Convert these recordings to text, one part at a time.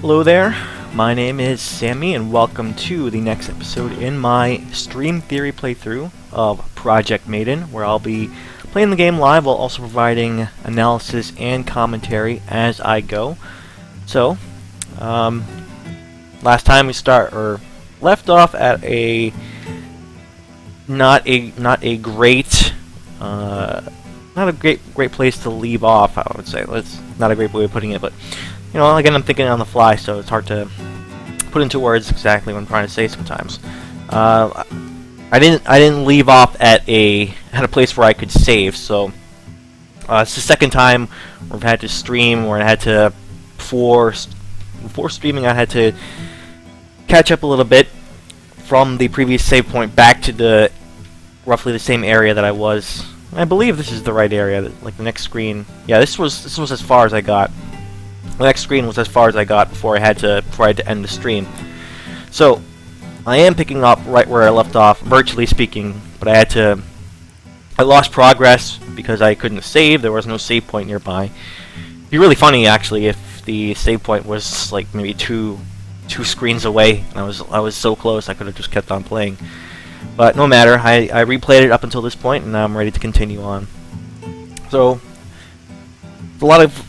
Hello there, my name is Sammy and welcome to the next episode in my stream theory playthrough of Project Maiden, where I'll be playing the game live while also providing analysis and commentary as I go. So, last time we left off at a not a great place to leave off, I would say. That's not a great way of putting it, but you know, again, I'm thinking on the fly, so it's hard to put into words exactly what I'm trying to say sometimes. I didn't leave off at a place where I could save, so it's the second time we've had to stream, where I had to before streaming I had to catch up a little bit from the previous save point back to the roughly the same area that I was. I believe this is the right area. Like the next screen, yeah, this was as far as I got. The next screen was as far as I got before I had to end the stream. So I am picking up right where I left off, virtually speaking, but I lost progress because I couldn't save. There was no save point nearby. It'd be really funny actually if the save point was like maybe two screens away and I was so close I could have just kept on playing. But no matter, I replayed it up until this point and now I'm ready to continue on. So a lot of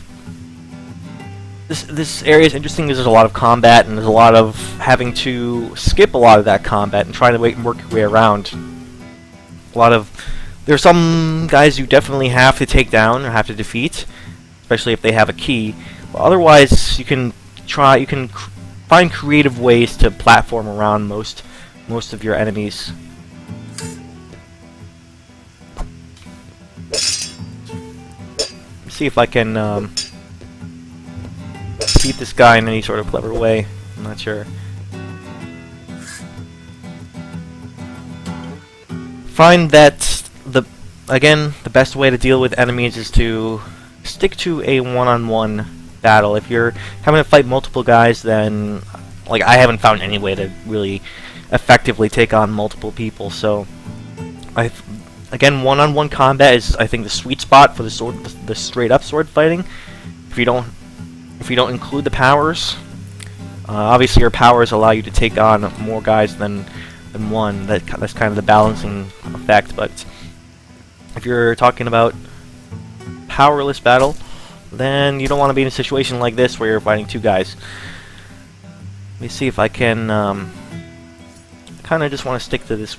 This area is interesting because there's a lot of combat and there's a lot of having to skip a lot of that combat and try to work your way around. There's some guys you definitely have to take down or have to defeat, especially if they have a key. But otherwise, you can find creative ways to platform around most of your enemies. Let's see if I can defeat this guy in any sort of clever way. I'm not sure. Find that the best way to deal with enemies is to stick to a one-on-one battle. If you're having to fight multiple guys, then like I haven't found any way to really effectively take on multiple people. So again, one-on-one combat is I think the sweet spot for the straight-up sword fighting. If you don't include the powers, obviously your powers allow you to take on more guys than one. That's kind of the balancing effect. But if you're talking about powerless battle, then you don't want to be in a situation like this where you're fighting two guys. Let me see if I can kind of just want to stick to this.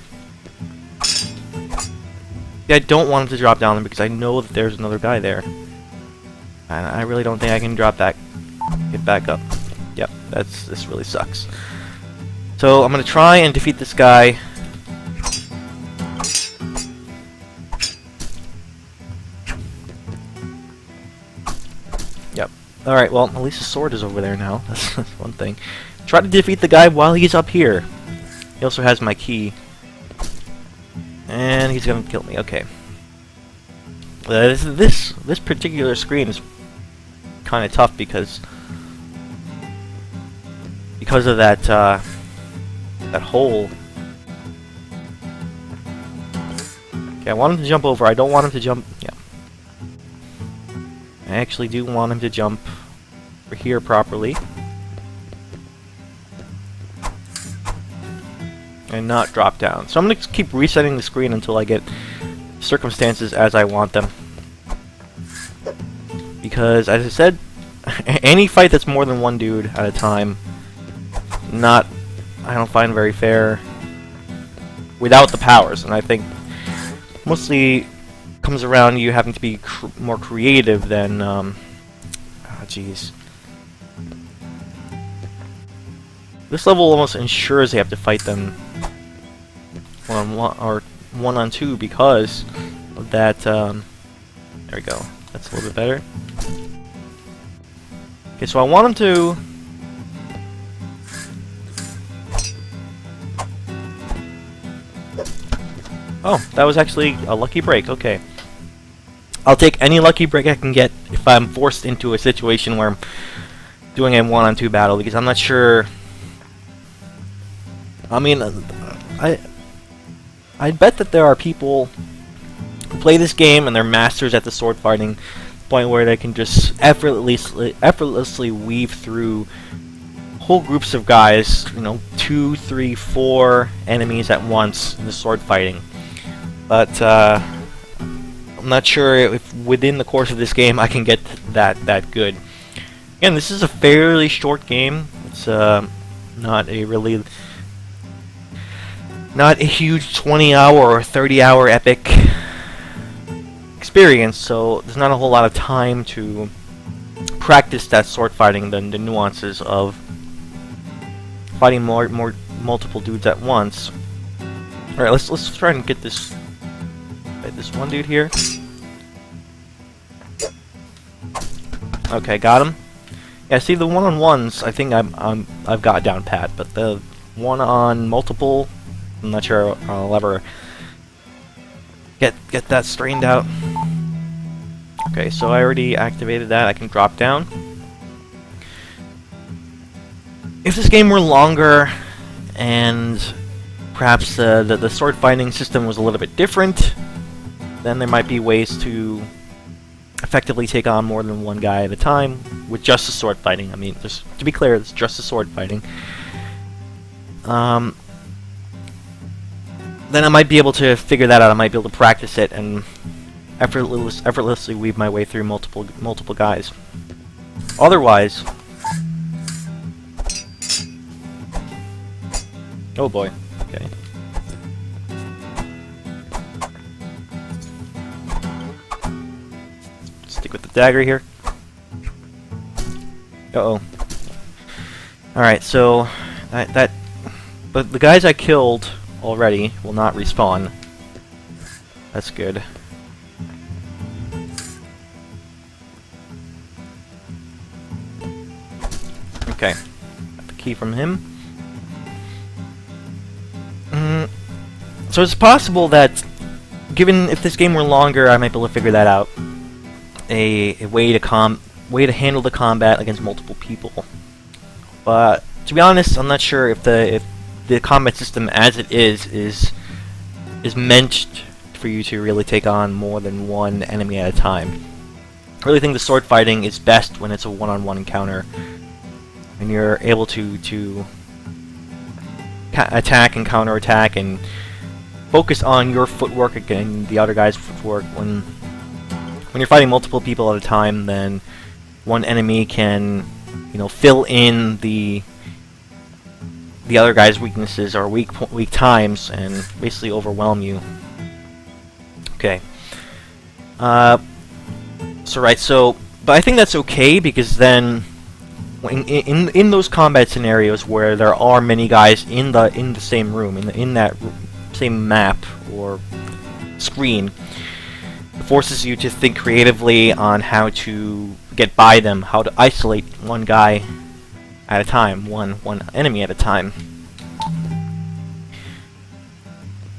Yeah, I don't want him to drop down there because I know that there's another guy there. And I really don't think I can get back up. Yep, this really sucks. So I'm gonna try and defeat this guy. Yep. Alright, well, at least the sword is over there now. That's one thing. Try to defeat the guy while he's up here. He also has my key. And he's gonna kill me, okay. This particular screen is kind of tough because of that that hole. Okay, I want him to jump over. I don't want him to jump. Yeah, I actually do want him to jump over here properly and not drop down. So I'm gonna keep resetting the screen until I get circumstances as I want them. Because, as I said, any fight that's more than one dude at a time, I don't find very fair without the powers. And I think mostly comes around you having to be more creative than, jeez. This level almost ensures you have to fight them one-on-one or one-on-two because of that. There we go. That's a little bit better. Okay, so I want him to... Oh, that was actually a lucky break, okay. I'll take any lucky break I can get if I'm forced into a situation where I'm doing a one-on-two battle, because I'm not sure... I mean, I bet that there are people who play this game and they're masters at the sword fighting, point where they can just effortlessly weave through whole groups of guys, you know, 2, 3, 4 enemies at once in the sword fighting. But I'm not sure if within the course of this game I can get that good. Again, this is a fairly short game. It's not a huge 20-hour or 30-hour epic experience, so there's not a whole lot of time to practice that sword fighting, the nuances of fighting multiple dudes at once. All right, let's try and get this one dude here. Okay, got him. Yeah, see, the one-on-ones I think I've got down pat, but the one on multiple, I'm not sure I'll ever get that strained out. Okay, so I already activated that. I can drop down. If this game were longer and perhaps the sword fighting system was a little bit different, then there might be ways to effectively take on more than one guy at a time with just the sword fighting. I mean, just to be clear, it's just the sword fighting. Then I might be able to figure that out. I might be able to practice it and effortlessly weave my way through multiple guys. Otherwise, oh boy. Okay. Stick with the dagger here. Uh-oh. Alright, so but the guys I killed already will not respawn. That's good. Okay. Got the key from him. So it's possible that, given if this game were longer, I might be able to figure that out. A way to handle the combat against multiple people. But to be honest, I'm not sure if the combat system as it is meant for you to really take on more than one enemy at a time. I really think the sword fighting is best when it's a one-on-one encounter, and you're able to attack and counterattack and focus on your footwork against the other guy's footwork. When you're fighting multiple people at a time, then one enemy can, you know, fill in the other guy's weaknesses or weak times and basically overwhelm you. Okay. But I think that's okay, because then in those combat scenarios where there are many guys in the same room, in that same map or screen, it forces you to think creatively on how to get by them, how to isolate one guy at a time, one enemy at a time.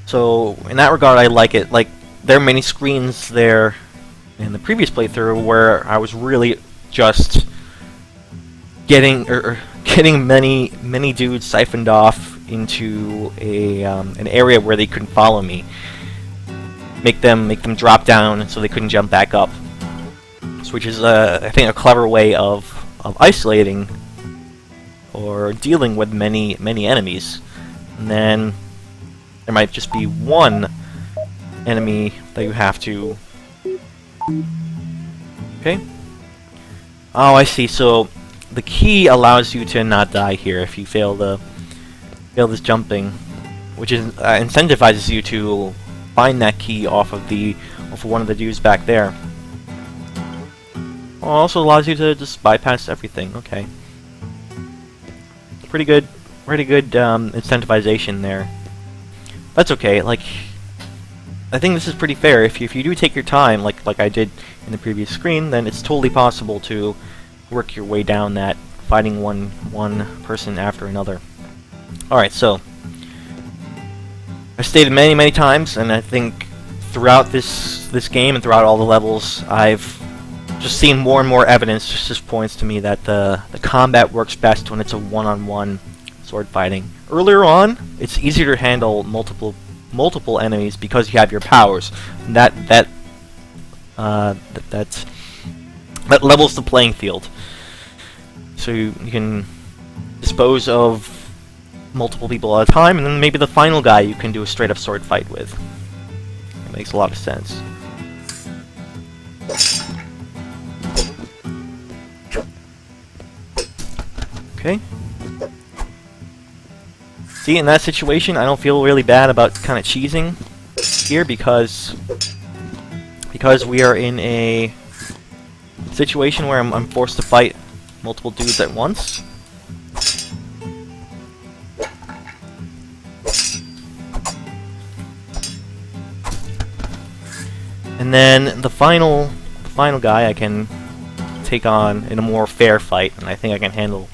So in that regard, I like it. Like, there are many screens there in the previous playthrough where I was really just getting many dudes siphoned off into an area where they couldn't follow me. Make them drop down so they couldn't jump back up. So, which is I think a clever way of isolating or dealing with many enemies. And then there might just be one enemy that you have to. Okay. Oh, I see. So the key allows you to not die here if you fail this jumping, which is incentivizes you to find that key off of one of the dudes back there. Also allows you to just bypass everything. Okay. Pretty good incentivization there. That's okay. Like, I think this is pretty fair. If you do take your time, like I did in the previous screen, then it's totally possible to work your way down that, fighting one person after another. Alright, so I've stated many times, and I think throughout this game and throughout all the levels, I've just seen more and more evidence just points to me that the combat works best when it's a one-on-one sword fighting. Earlier on, it's easier to handle multiple enemies because you have your powers. That levels the playing field. So you can dispose of multiple people at a time, and then maybe the final guy you can do a straight up sword fight with. It makes a lot of sense. Okay. See, in that situation, I don't feel really bad about kind of cheesing here because we are in a situation where I'm forced to fight multiple dudes at once. And then the final guy I can take on in a more fair fight, and I think I can handle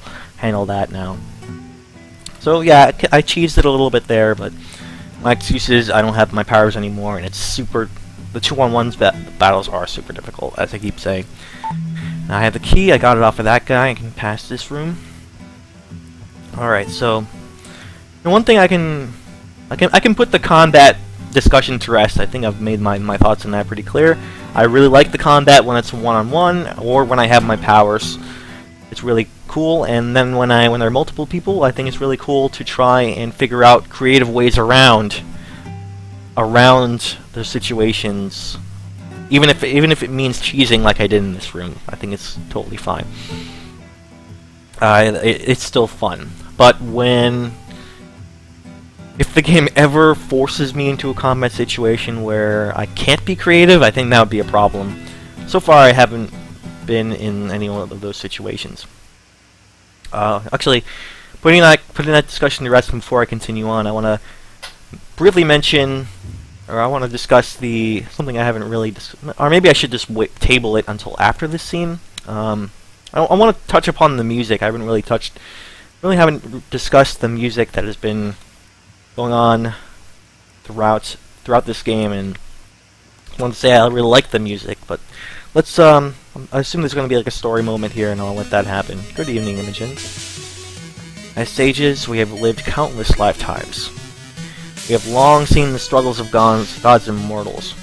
that now. So yeah, I cheesed it a little bit there, but my excuse is I don't have my powers anymore, and it's super. The 2-on-1s battles are super difficult, as I keep saying. Now I have the key. I got it off of that guy. I can pass this room. All right, so one thing I can put the combat discussion to rest. I think I've made my thoughts on that pretty clear. I really like the combat when it's one-on-one or when I have my powers. It's really cool, and then when there are multiple people, I think it's really cool to try and figure out creative ways around the situations, even if it means cheesing like I did in this room. I think it's totally fine. It's still fun, but if the game ever forces me into a combat situation where I can't be creative, I think that would be a problem. So far, I haven't been in any one of those situations. Actually, putting that discussion to rest before I continue on, I want to briefly mention, or I want to discuss something I haven't really, or maybe I should just table it until after this scene. I want to touch upon the music. I haven't haven't discussed the music that has been going on throughout this game, and I want to say I really like the music, but let's I assume there's going to be like a story moment here, and I'll let that happen. Good evening, Imogen. As sages, we have lived countless lifetimes. We have long seen the struggles of gods and mortals.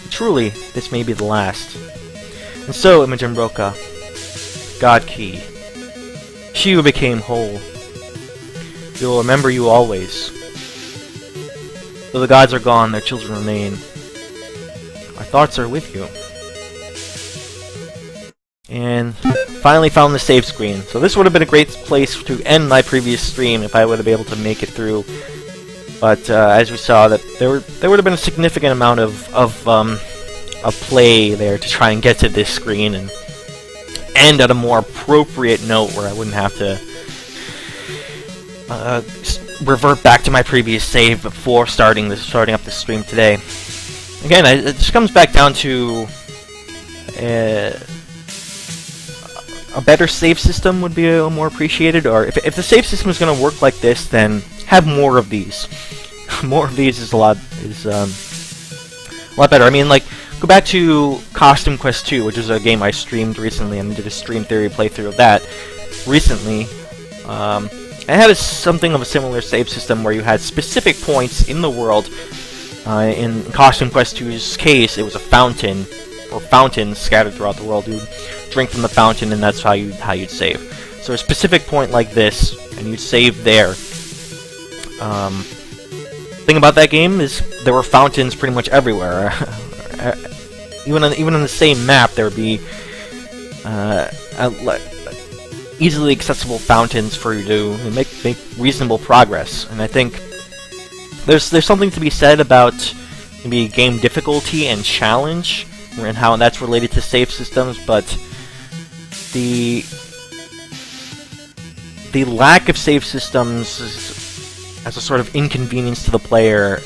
But truly, this may be the last. And so, Imogen Broca, God Key, she who became whole, we will remember you always. Though the gods are gone, their children remain. Our thoughts are with you. And finally found the save screen. So this would have been a great place to end my previous stream if I would have been able to make it through. But as we saw, that there would have been a significant amount of play there to try and get to this screen and end at a more appropriate note where I wouldn't have to revert back to my previous save before starting up the stream today. Again, it just comes back down to a better save system would be more appreciated, or if the save system is going to work like this, then have more of these. More of these is a lot better. I mean, like, go back to Costume Quest 2, which is a game I streamed recently, and did a stream theory playthrough of that recently. It had something of a similar save system where you had specific points in the world. In Costume Quest 2's case, it was a fountain, or fountains scattered throughout the world. You'd drink from the fountain, and that's how you'd save. So a specific point like this, and you'd save there. Thing about that game is there were fountains pretty much everywhere. even on the same map, there would be easily accessible fountains for you to make reasonable progress. And I think there's something to be said about maybe game difficulty and challenge, and how that's related to save systems, but the lack of save systems as a sort of inconvenience to the player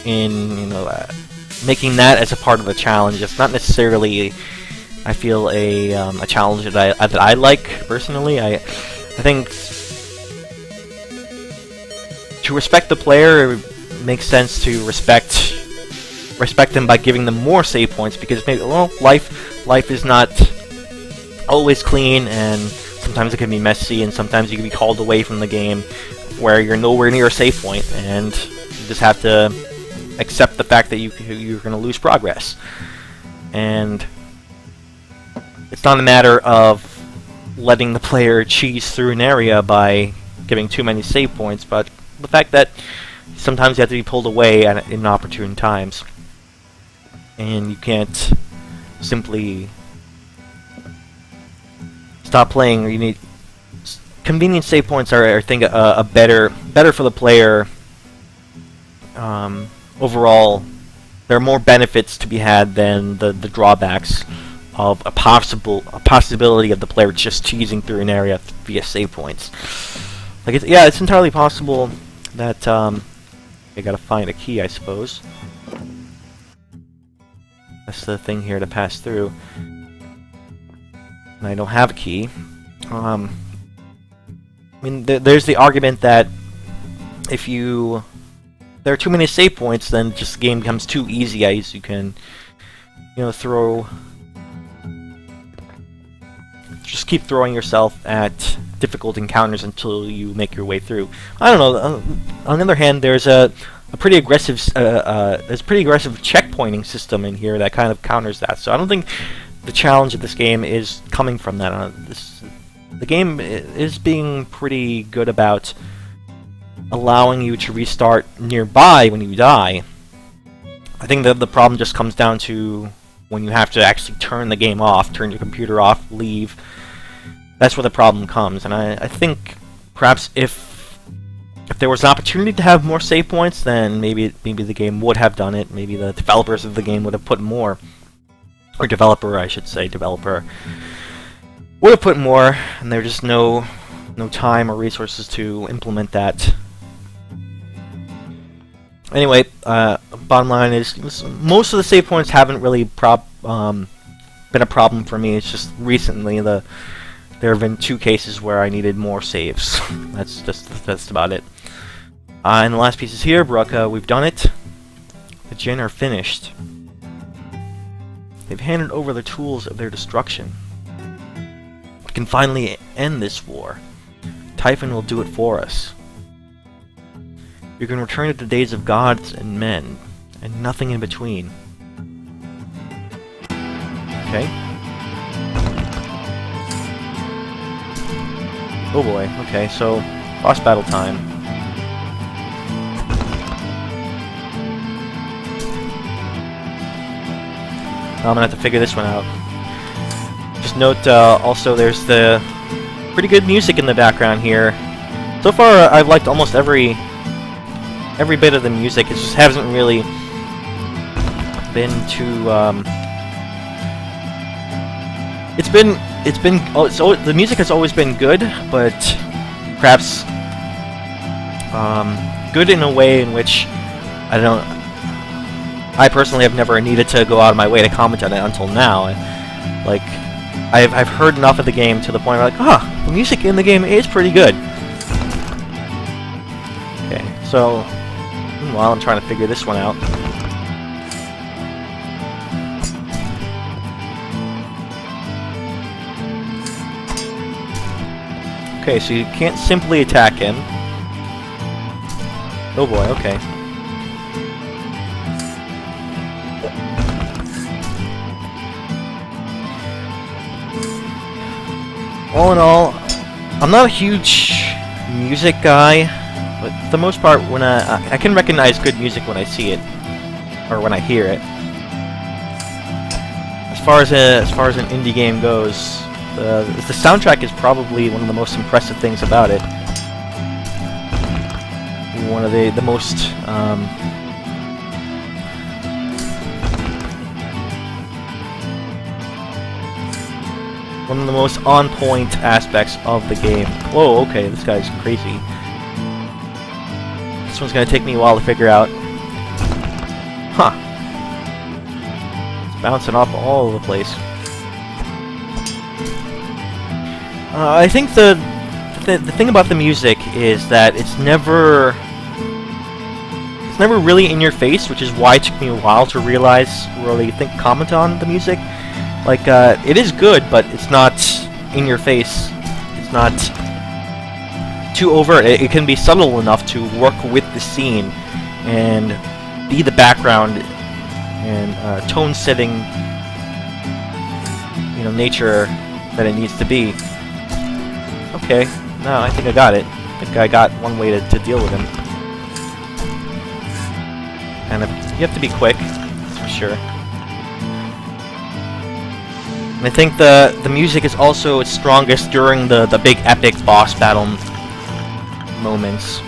in making that as a part of the challenge. It's not necessarily, I feel, a challenge that I like personally. I think to respect the player, it makes sense to respect them by giving them more save points, because maybe, well, life is not always clean, and sometimes it can be messy, and sometimes you can be called away from the game where you're nowhere near a save point, and you just have to accept the fact that you're going to lose progress. And it's not a matter of letting the player cheese through an area by giving too many save points, but the fact that sometimes you have to be pulled away at inopportune times, and you can't simply stop playing, or you need convenient save points are I think a better for the player. Overall, there are more benefits to be had than the drawbacks of a possibility of the player just cheesing through an area via save points. Like, it's entirely possible that I gotta find a key, I suppose. That's the thing here to pass through. And I don't have a key. I mean, there's the argument that if there are too many save points, then just the game becomes too easy, as you can, just keep throwing yourself at difficult encounters until you make your way through. I don't know. On the other hand, there's a pretty aggressive checkpointing system in here that kind of counters that. So I don't think the challenge of this game is coming from that. The game is being pretty good about allowing you to restart nearby when you die. I think that the problem just comes down to when you have to actually turn the game off, turn your computer off, leave. That's where the problem comes. And I think perhaps if there was an opportunity to have more save points, then maybe the game would have done it. Maybe the developers of the game would have put more, or developer, I should say, developer would have put more, and there's just no time or resources to implement that. Anyway, bottom line is most of the save points haven't really been a problem for me. It's just recently there have been 2 cases where I needed more saves. that's about it. And the last piece is here, Brucka. We've done it. The djinn are finished. They've handed over the tools of their destruction. We can finally end this war. Typhon will do it for us. You can return to the days of gods and men, and nothing in between. Okay. Oh boy, okay, so boss battle time. Now I'm gonna have to figure this one out. Just note, also there's the pretty good music in the background here. So far, I've liked almost every bit of the music. It just hasn't really been too. The music has always been good, but perhaps good in a way in which I personally have never needed to go out of my way to comment on it until now. Like, I've heard enough of the game to the point where, like, the music in the game is pretty good. Okay, so meanwhile, I'm trying to figure this one out. Okay, so you can't simply attack him. Oh boy, okay. All in all, I'm not a huge music guy, but for the most part, when I can recognize good music when I see it, or when I hear it. As far as an indie game goes, the soundtrack is probably one of the most impressive things about it. One of the most on-point aspects of the game. Whoa, okay, this guy's crazy. This one's gonna take me a while to figure out. Huh. It's bouncing off all over the place. I think the thing about the music is that it's never really in your face, which is why it took me a while to really comment on the music. Like, it is good, but it's not in your face. It's not too overt. It can be subtle enough to work with the scene and be the background and tone-setting, nature that it needs to be. Okay, no, I think I got it. I think I got one way to deal with him. And you have to be quick, that's for sure. And I think the music is also its strongest during the big epic boss battle moments.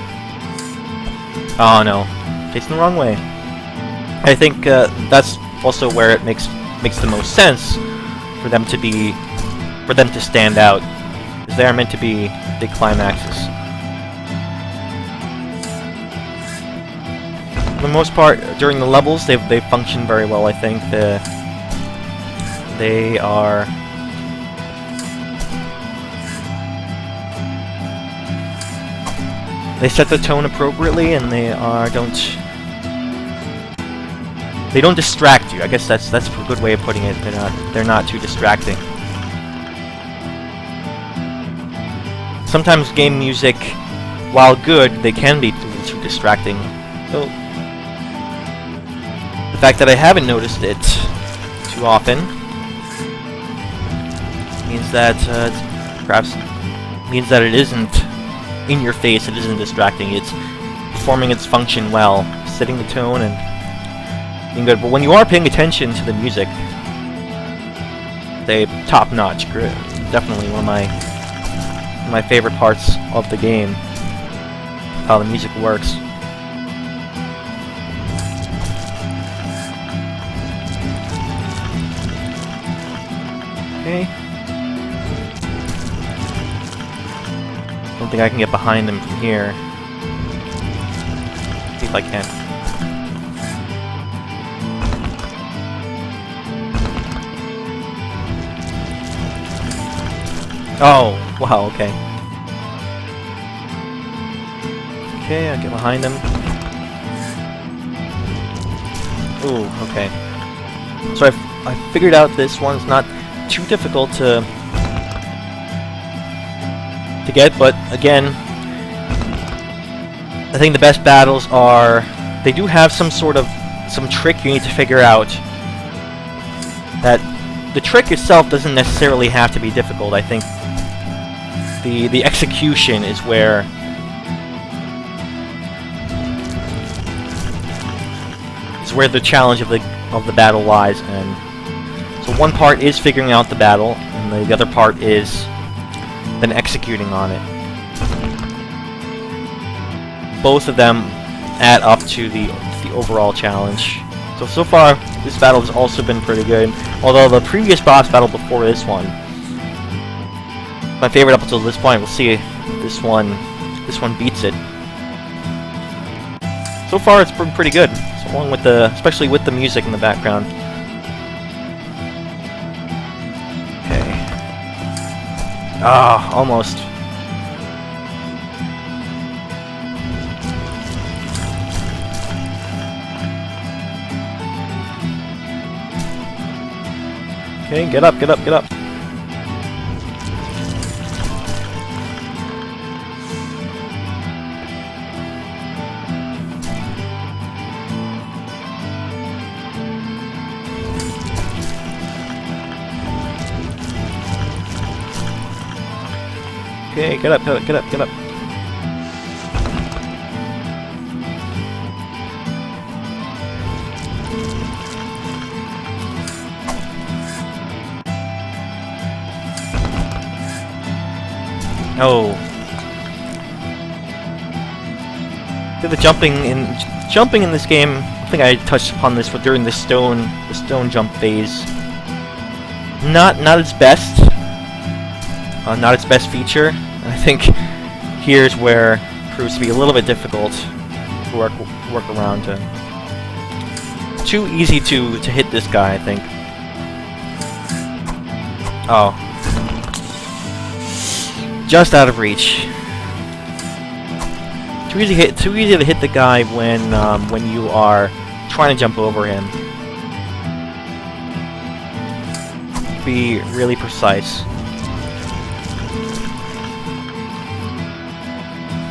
Oh no, facing the wrong way. I think that's also where it makes the most sense for them to stand out, because they are meant to be big climaxes. For the most part, during the levels, they function very well. I think they are. They set the tone appropriately, and they don't distract you. I guess that's a good way of putting it. They're not too distracting. Sometimes game music, while good, they can be too distracting. So the fact that I haven't noticed it too often means that it isn't in your face. It isn't distracting. It's performing its function well, setting the tone and being good. But when you are paying attention to the music, they top-notch. Definitely one of my favorite parts of the game. How the music works. Okay. Don't think I can get behind them from here. See if I can. Oh, wow, okay. Okay, I'll get behind him. Ooh, okay. So I figured out this one's not too difficult to get, but again, I think the best battles are, they do have some trick you need to figure out. That the trick itself doesn't necessarily have to be difficult. I think the execution is where the challenge of the battle lies. And so one part is figuring out the battle, and the other part is then executing on it. Both of them add up to the overall challenge. So far, this battle has also been pretty good. Although the previous boss battle before this one, my favorite up until this point, we'll see if this one beats it. So far, it's been pretty good. So along with especially with the music in the background. Ah, almost. Okay, get up, get up, get up. Okay, get up, get up, get up, get up. Oh. The jumping in this game, I think I touched upon this during the stone jump phase. Not its best. Not its best feature. I think here's where it proves to be a little bit difficult to work around. Too easy to hit this guy, I think. Oh, just out of reach. Too easy to hit the guy when you are trying to jump over him. Be really precise.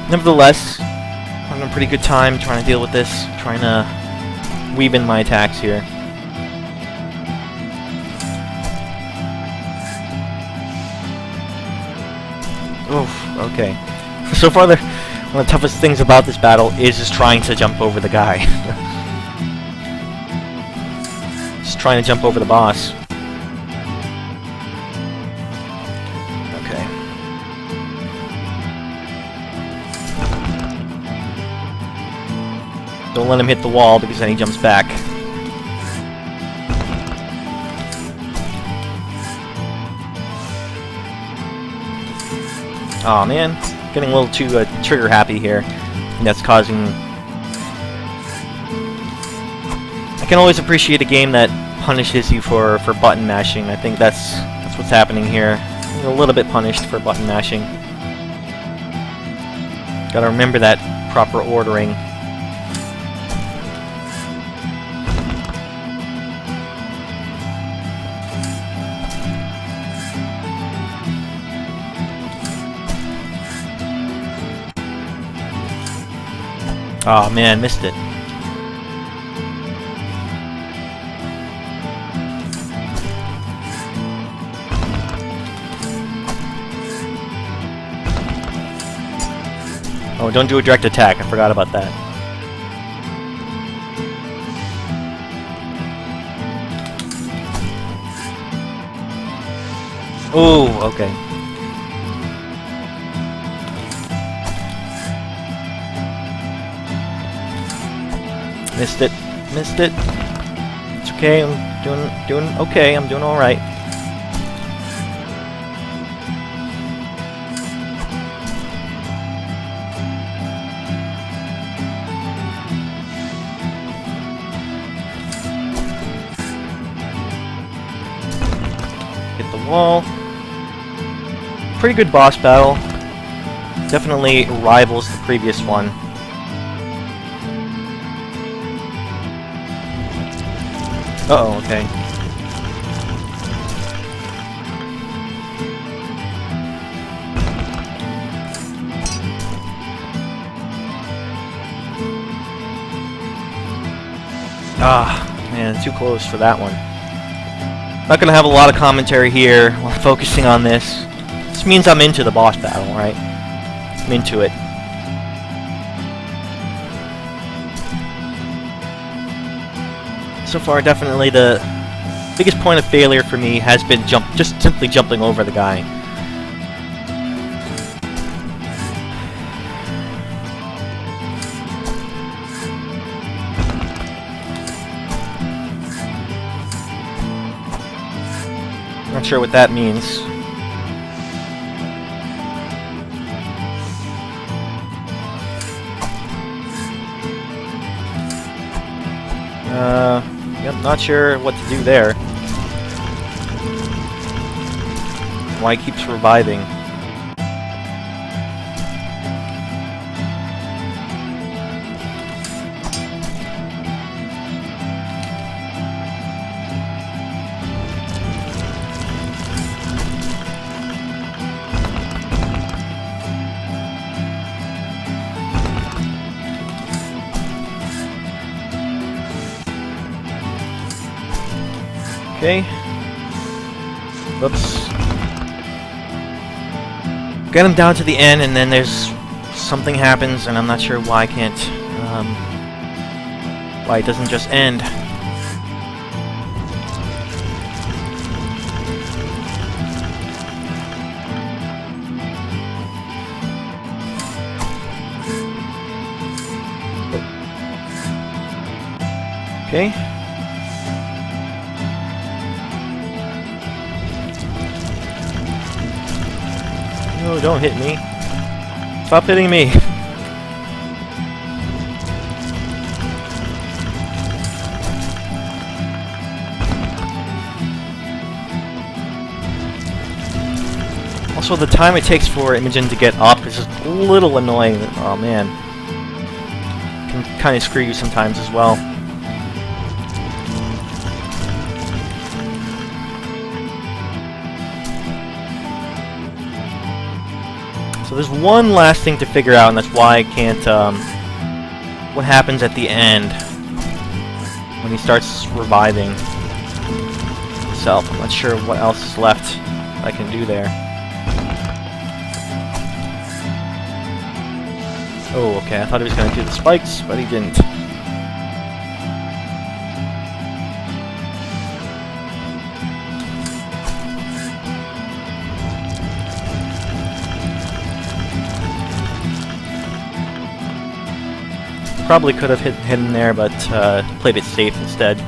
Nevertheless, I'm having a pretty good time trying to deal with this, trying to weave in my attacks here. Oof. Okay. So far, one of the toughest things about this battle is just trying to jump over the guy. Just trying to jump over the boss. Okay. Don't let him hit the wall because then he jumps back. Aw, man. Getting a little too trigger happy here. And that's causing... I can always appreciate a game that punishes you for button mashing. I think that's what's happening here. You're a little bit punished for button mashing. Gotta remember that proper ordering. Oh man, missed it. Oh, don't do a direct attack. I forgot about that. Oh, okay. Missed it. Missed it. It's okay. I'm doing okay. I'm doing all right. Hit the wall. Pretty good boss battle. Definitely rivals the previous one. Uh-oh, okay. Ah, man, too close for that one. Not gonna have a lot of commentary here while focusing on this. This means I'm into the boss battle, right? I'm into it. So far, definitely the biggest point of failure for me has been just simply jumping over the guy. Not sure what that means. Yep, not sure what to do there. Why he keeps reviving. Okay. Whoops. Get him down to the end, and then there's something happens, and I'm not sure why I can't. Why it doesn't just end. Okay. No, don't hit me. Stop hitting me. Also, the time it takes for Imogen to get up is just a little annoying. Oh man. Can kind of screw you sometimes as well. So there's one last thing to figure out, and that's why I can't, what happens at the end when he starts reviving himself. I'm not sure what else is left I can do there. Oh, okay, I thought he was going to do the spikes, but he didn't. Probably could have hit him there, but played it safe instead.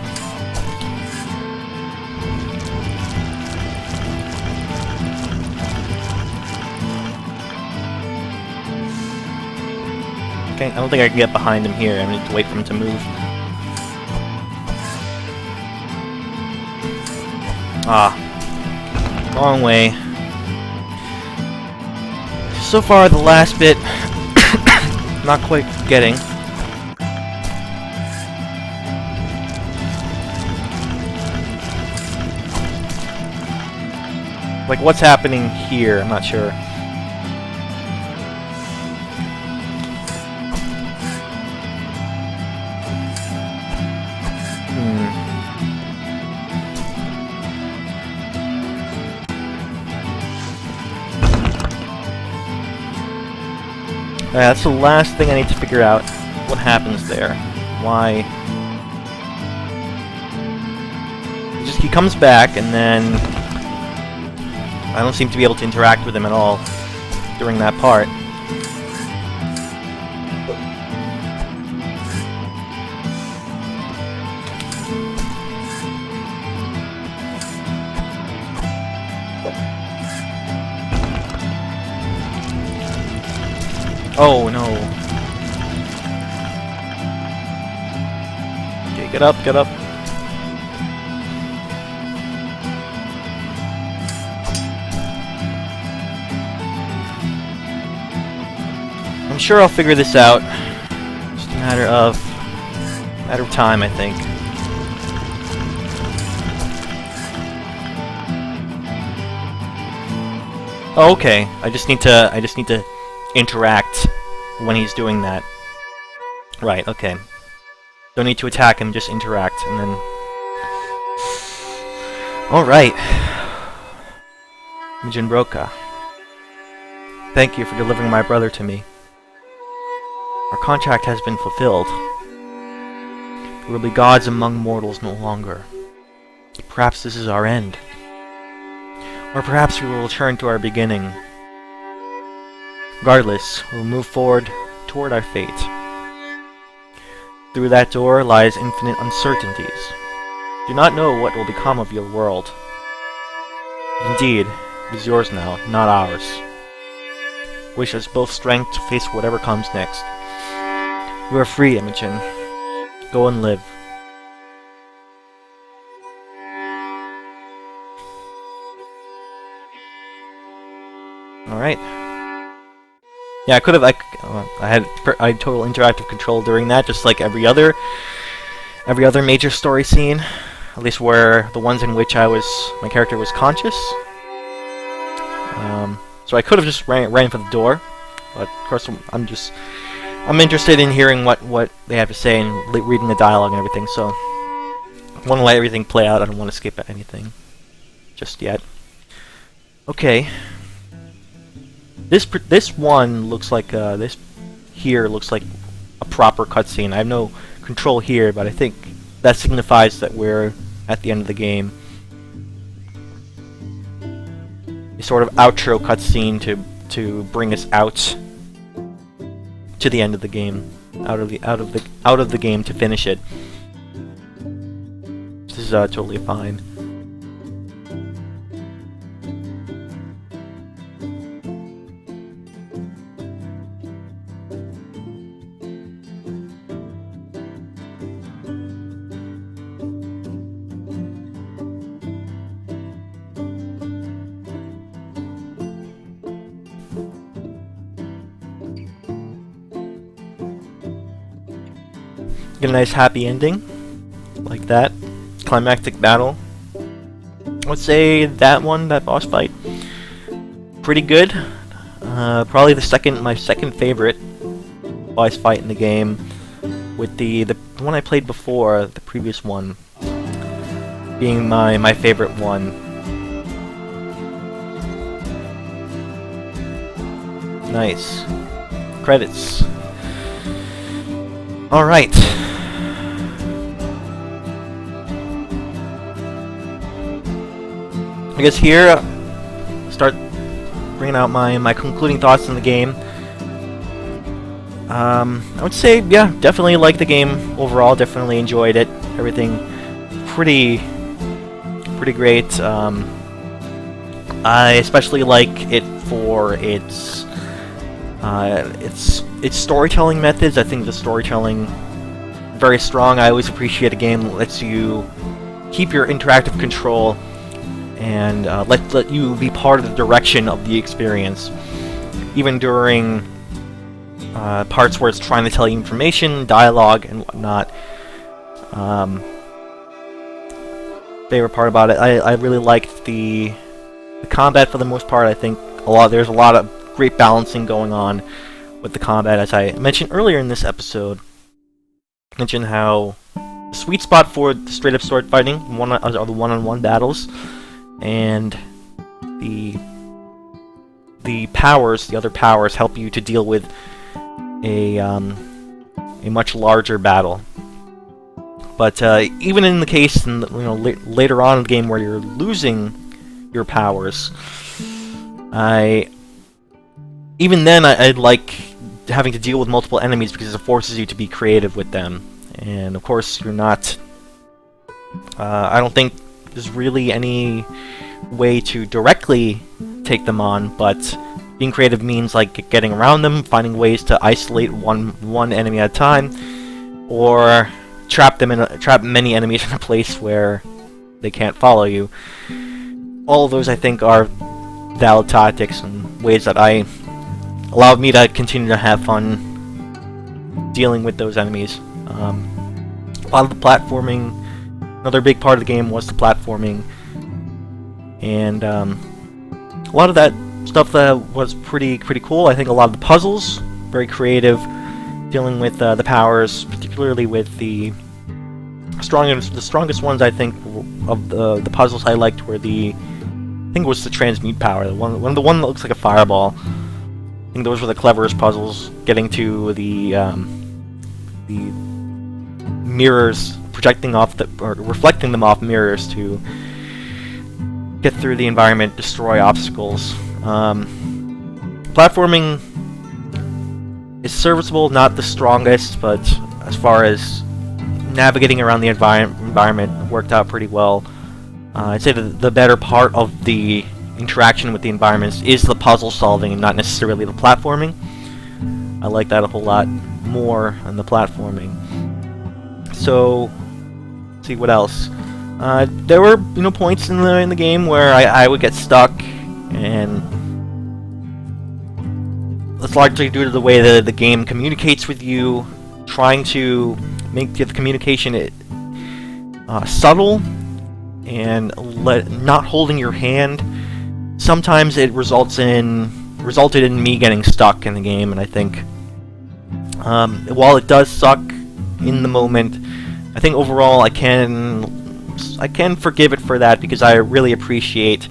Okay, I don't think I can get behind him here. I need to wait for him to move. Ah. Wrong way. So far, the last bit, not quite getting. Like, what's happening here? I'm not sure. That's the last thing I need to figure out. What happens there? Why? He comes back, and then I don't seem to be able to interact with him at all during that part. Oh no. Okay, get up, get up. I'm sure I'll figure this out. Just a matter of time, I think. Oh, okay. I just need to interact when he's doing that. Right, okay. Don't need to attack him, just interact, and then... Alright. Imogen Broca. Thank you for delivering my brother to me. Our contract has been fulfilled. We will be gods among mortals no longer. Perhaps this is our end. Or perhaps we will return to our beginning. Regardless, we'll move forward toward our fate. Through that door lies infinite uncertainties. Do not know what will become of your world. Indeed, it is yours now, not ours. Wish us both strength to face whatever comes next. You are free, Imogen. Go and live. Alright. Yeah, I could have. I had total interactive control during that, just like every other major story scene, at least where the ones in which my character was conscious. So I could have just ran for the door, but of course I'm interested in hearing what they have to say and reading the dialogue and everything. So I want to let everything play out. I don't want to skip anything just yet. Okay. This one looks like this here looks like a proper cutscene. I have no control here, but I think that signifies that we're at the end of the game. A sort of outro cutscene to bring us out to the end of the game, out of the game to finish it. This is totally fine. Get a nice happy ending, like that. Climactic battle. I would say that boss fight, pretty good. Probably my second favorite boss fight in the game, with the one I played before, the previous one, being my favorite one. Nice. Credits. Alright. I guess here, start bringing out my concluding thoughts on the game. I would say, yeah, definitely liked the game overall. Definitely enjoyed it. Everything pretty great. I especially like it for its storytelling methods. I think the storytelling very strong. I always appreciate a game that lets you keep your interactive control and let you be part of the direction of the experience, even during parts where it's trying to tell you information, dialogue, and whatnot. Favorite part about it, I really liked the combat for the most part. I think there's a lot of great balancing going on with the combat. As I mentioned earlier in this episode, I mentioned how the sweet spot for the straight up sword fighting are the one-on-one battles, and the other powers help you to deal with a much larger battle. But even in the case, later on in the game where you're losing your powers, even then I like having to deal with multiple enemies because it forces you to be creative with them. And of course, you're not. I don't think there's really any way to directly take them on, but being creative means like getting around them, finding ways to isolate one enemy at a time, or trap many enemies in a place where they can't follow you. All of those, I think, are valid tactics and ways that allowed me to continue to have fun dealing with those enemies. A lot of the platforming, another big part of the game was the platforming, and a lot of that stuff that was pretty cool. I think a lot of the puzzles, very creative, dealing with the powers, particularly with the strongest ones. I think of the puzzles I liked were I think it was the transmute power, the one that looks like a fireball. I think those were the cleverest puzzles. Getting to the mirrors, projecting off or reflecting them off mirrors to get through the environment, destroy obstacles. Platforming is serviceable, not the strongest, but as far as navigating around the environment, worked out pretty well. I'd say the better part of the interaction with the environments is the puzzle solving and not necessarily the platforming. I like that a whole lot more than the platforming. So, let's see what else. There were points in the game where I would get stuck, and that's largely due to the way that the game communicates with you, trying to make the communication subtle and not holding your hand. Sometimes it resulted in me getting stuck in the game, and I think while it does suck in the moment, I think overall I can forgive it for that, because I really appreciate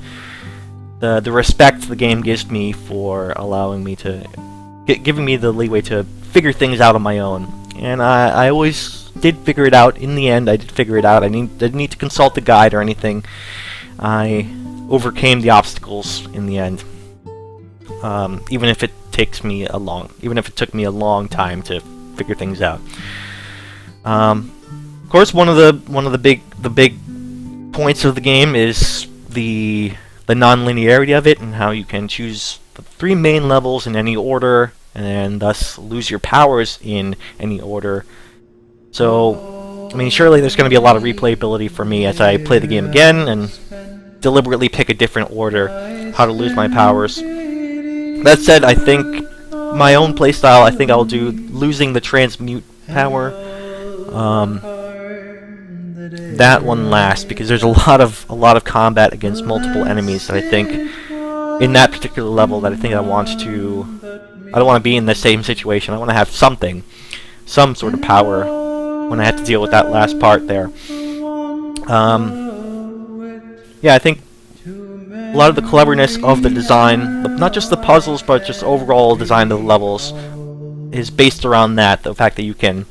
the respect the game gives me for allowing me giving me the leeway to figure things out on my own. And I always did figure it out. In the end, I did figure it out. I didn't need to consult the guide or anything. I overcame the obstacles in the end, even if it took me a long time to figure things out. Of course, one of the big points of the game is the non-linearity of it, and how you can choose the 3 main levels in any order, and thus lose your powers in any order. So, I mean, surely there's going to be a lot of replayability for me as I play the game again and deliberately pick a different order how to lose my powers. That said, I think my own playstyle, I think I'll do losing the transmute power. That one last, because there's a lot of combat against multiple enemies that I think in that particular level that I think I don't want to be in the same situation. I want to have some sort of power when I have to deal with that last part there. Yeah, I think a lot of the cleverness of the design, not just the puzzles, but just overall design of the levels, is based around that. The fact that you can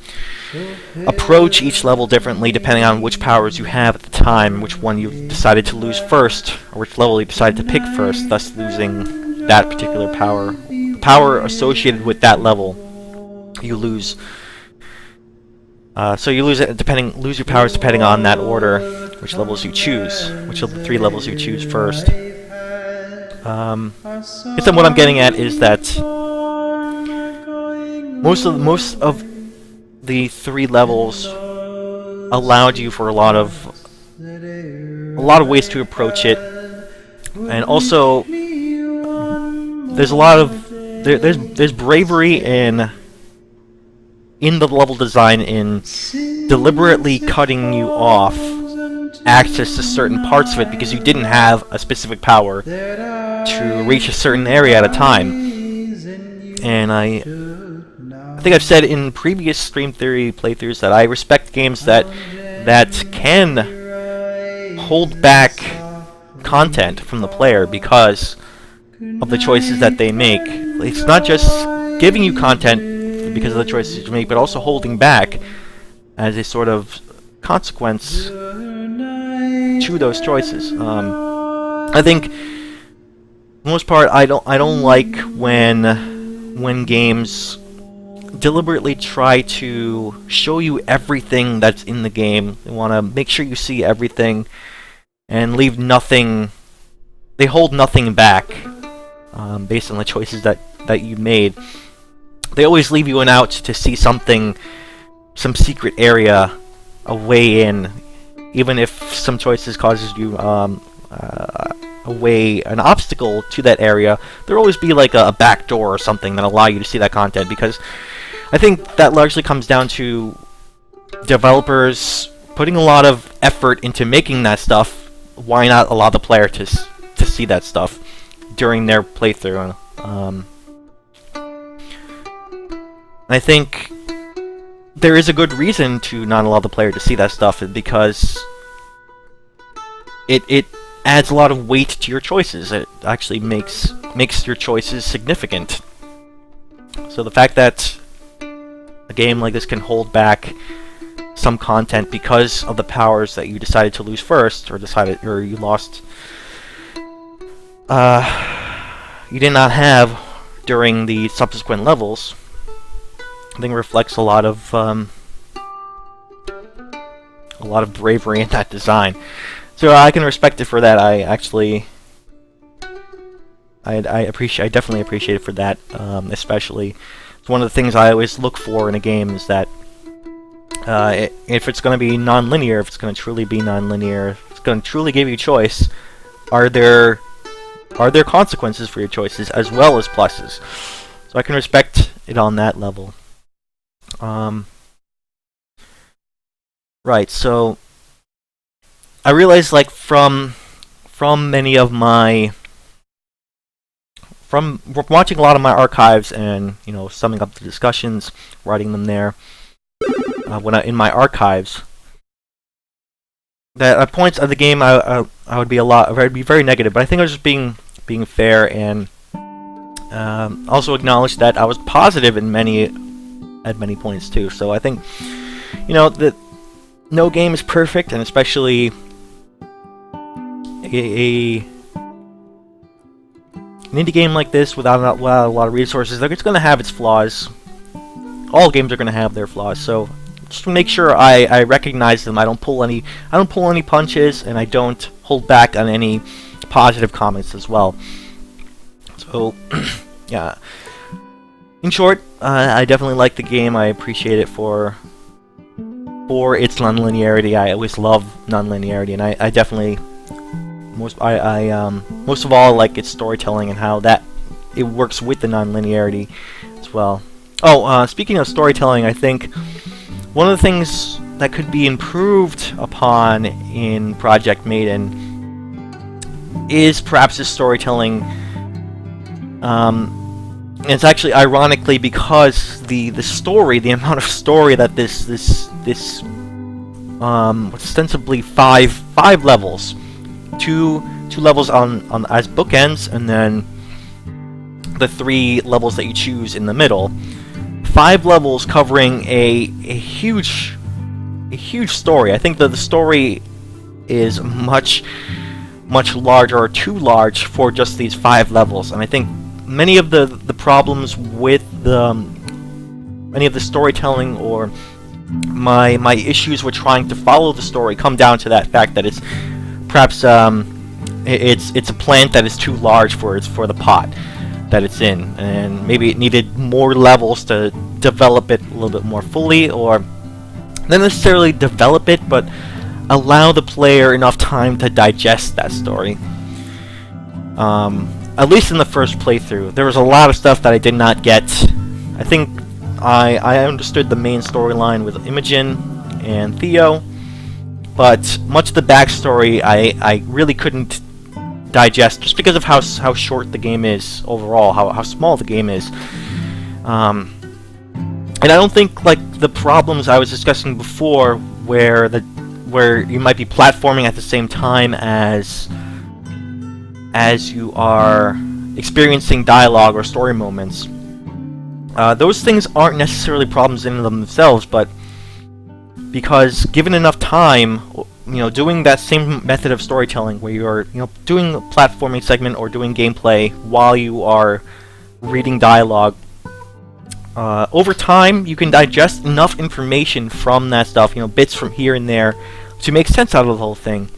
approach each level differently depending on which powers you have at the time, which one you decided to lose first, or which level you decided to pick first, thus losing that particular power. The power associated with that level, you lose. So you lose it lose your powers depending on that order, which levels you choose, which of the 3 levels you choose first. I guess what I'm getting at is that most of the 3 levels allowed you for a lot of ways to approach it, and also there's a lot of there's bravery in the level design in deliberately cutting you off access to certain parts of it because you didn't have a specific power to reach a certain area at a time. And I think I've said in previous Stream Theory playthroughs that I respect games that can hold back content from the player because of the choices that they make. It's not just giving you content because of the choices you make, but also holding back as a sort of consequence to those choices. I think, for the most part, I don't like when games deliberately try to show you everything that's in the game. They want to make sure you see everything and leave nothing. They hold nothing back based on the choices that you made. They always leave you an out to see something, some secret area, a way in, even if some choices causes you an obstacle to that area. There'll always be like a back door or something that allow you to see that content, because I think that largely comes down to developers putting a lot of effort into making that stuff. Why not allow the player to see that stuff during their playthrough? I think there is a good reason to not allow the player to see that stuff, because it adds a lot of weight to your choices. It actually makes your choices significant. So the fact that a game like this can hold back some content because of the powers that you decided to lose first, or you lost, you did not have during the subsequent levels, I think reflects a lot of bravery in that design. So I can respect it for that. I definitely appreciate it for that. Especially, it's one of the things I always look for in a game is that if it's going to be non-linear, if it's going to truly be non-linear, if it's going to truly give you choice, are there consequences for your choices as well as pluses? So I can respect it on that level. Right, so I realized, like, from many of my from watching a lot of my archives and, you know, summing up the discussions, writing them there, in my archives, that at points of the game I would be very negative, but I think I was just being fair, and also acknowledged that I was positive at many points too. So I think, you know, that no game is perfect, and especially an indie game like this without a lot of resources, like, it's going to have its flaws. All games are going to have their flaws. So just to make sure I recognize them, I don't pull any punches, and I don't hold back on any positive comments as well. So yeah. In short, I definitely like the game. I appreciate it for its non-linearity. I always love non-linearity, and I definitely most of all like its storytelling and how that it works with the non-linearity as well. Oh, speaking of storytelling, I think one of the things that could be improved upon in Project Maiden is perhaps the storytelling. It's actually ironically because the story, the amount of story that this ostensibly five levels, two levels on as bookends, and then the 3 levels that you choose in the middle. 5 levels covering a huge story. I think that the story is much larger, or too large, for just these 5 levels. And I think many of the problems with any of the storytelling, or my issues with trying to follow the story, come down to that fact that it's perhaps it's a plant that is too large for the pot that it's in, and maybe it needed more levels to develop it a little bit more fully, or not necessarily develop it, but allow the player enough time to digest that story. At least in the first playthrough, there was a lot of stuff that I did not get. I think I understood the main storyline with Imogen and Theo, but much of the backstory I really couldn't digest, just because of how short the game is overall, how small the game is. And I don't think, like, the problems I was discussing before, where you might be platforming at the same time as you are experiencing dialogue or story moments. Those things aren't necessarily problems in themselves, but because given enough time, doing that same method of storytelling where you're, doing a platforming segment or doing gameplay while you are reading dialogue, over time you can digest enough information from that stuff, bits from here and there, to make sense out of the whole thing.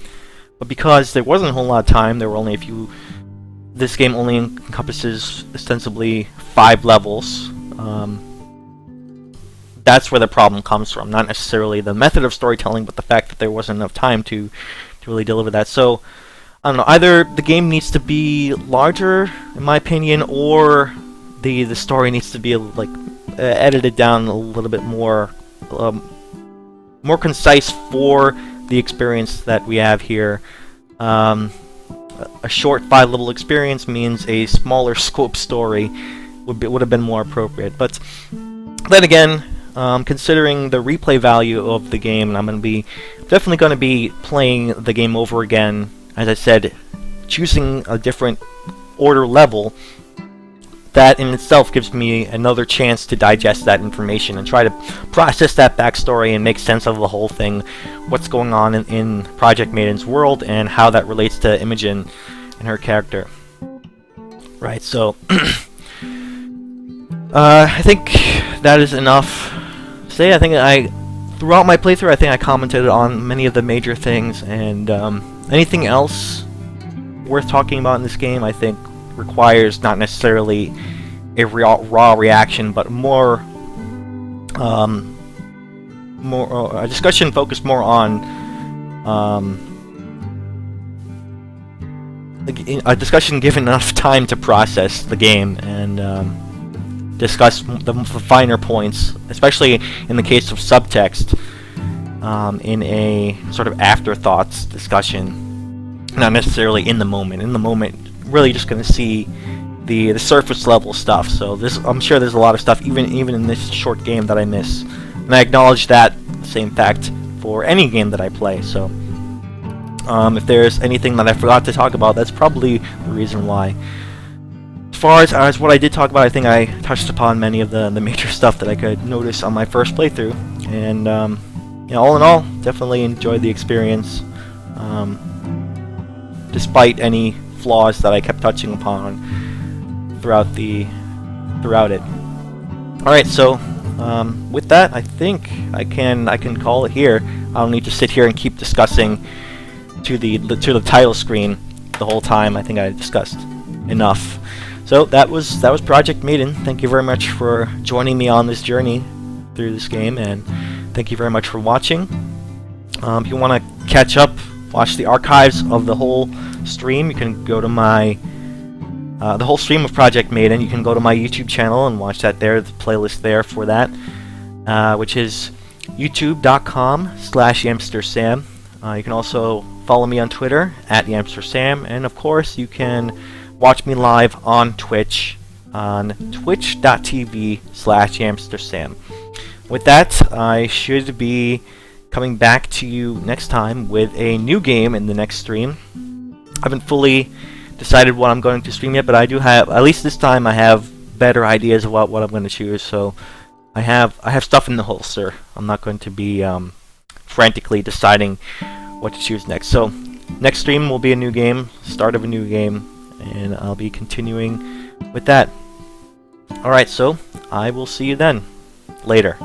But because there wasn't a whole lot of time, there were only a few. This game only encompasses ostensibly 5 levels. That's where the problem comes from, not necessarily the method of storytelling, but the fact that there wasn't enough time to really deliver that. So, I don't know, either the game needs to be larger, in my opinion, or the story needs to be, like, edited down a little bit more concise for the experience that we have here. A short 5-level experience means a smaller scope story would have been more appropriate. But then again, considering the replay value of the game, and I'm definitely going to be playing the game over again, as I said, choosing a different order level, that in itself gives me another chance to digest that information and try to process that backstory and make sense of the whole thing, what's going on in Project Maiden's world, and how that relates to Imogen and her character. Right, so I think that is enough to say. I think throughout my playthrough, I think I commented on many of the major things, and anything else worth talking about in this game, I think, requires not necessarily a raw reaction, but more a discussion focused more on a discussion given enough time to process the game and discuss the finer points, especially in the case of subtext, in a sort of afterthoughts discussion, not necessarily in the moment. In the moment, really just going to see the surface level stuff. So I'm sure there's a lot of stuff even in this short game that I miss, and I acknowledge that same fact for any game that I play. So if there's anything that I forgot to talk about, that's probably the reason why. As far as what I did talk about, I think I touched upon many of the major stuff that I could notice on my first playthrough, and all in all, definitely enjoyed the experience, despite any flaws that I kept touching upon throughout it. All right, so with that, I think I can call it here. I don't need to sit here and keep discussing to the title screen the whole time. I think I discussed enough. So that was Project Maiden. Thank you very much for joining me on this journey through this game, and thank you very much for watching. If you want to catch up, watch the archives of the whole stream, you can go to my the whole stream of Project Maiden. You can go to my YouTube channel and watch that there. The playlist there for that, which is youtube.com/YamsterSam. You can also follow me on Twitter @YamsterSam, and of course you can watch me live on Twitch on twitch.tv/YamsterSam. With that, I should be coming back to you next time with a new game in the next stream. I haven't fully decided what I'm going to stream yet, but I do have, at least this time, I have better ideas about what I'm going to choose. So I have stuff in the holster. I'm not going to be frantically deciding what to choose next. So next stream will be a new game, start of a new game, and I'll be continuing with that. Alright, so I will see you then. Later.